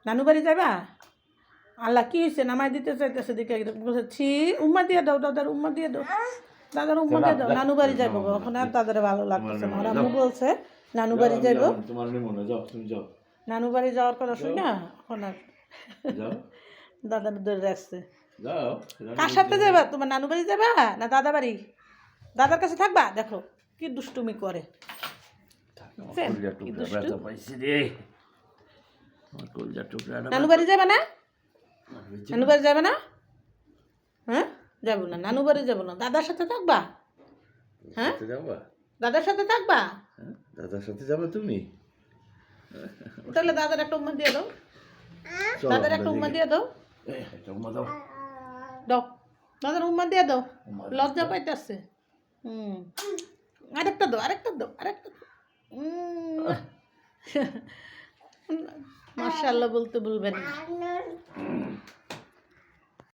নানু বাড়ি যাবা? আল্লাহ কি হয়েছে নামাই দিতে চাইতেছে দিকে বলছে ছি উম্মা দিয়ে দাও দাদার উম্মা দিয়ে দাও দাদার উম্মা দিয়ে দাও নানু বাড়ি যাইবো এখন আর তাদের ভালো লাগতেছে না ওরা আম্মু বলছে নানু বাড়ি যাইবো নানু বাড়ি যাওয়ার কথা শুই না এখন আর দাদার ধরে রাখছে কার সাথে যাবা তোমার নানু বাড়ি যাবা না দাদা বাড়ি দাদার কাছে থাকবা দেখো কি দুষ্টুমি করে নানু বাড়ি যাবে না নানু বাড়ি যাবে না হ্যাঁ যাবো না নানু বাড়ি যাবো না দাদার সাথে থাকবা হ্যাঁ দাদার সাথে থাকবা দাদার সাথে যাবে তুমি তাহলে দাদার একটা উম্মা দিয়ে দাও দাদার একটা উম্মা দিয়ে দাও দাও দাদার উম্মা দিয়ে দাও লজ্জা পাইতেছে আরেকটা দাও আরেকটা দাও আরেকটা মাশাআল্লাহ বলতে ভুলবেন না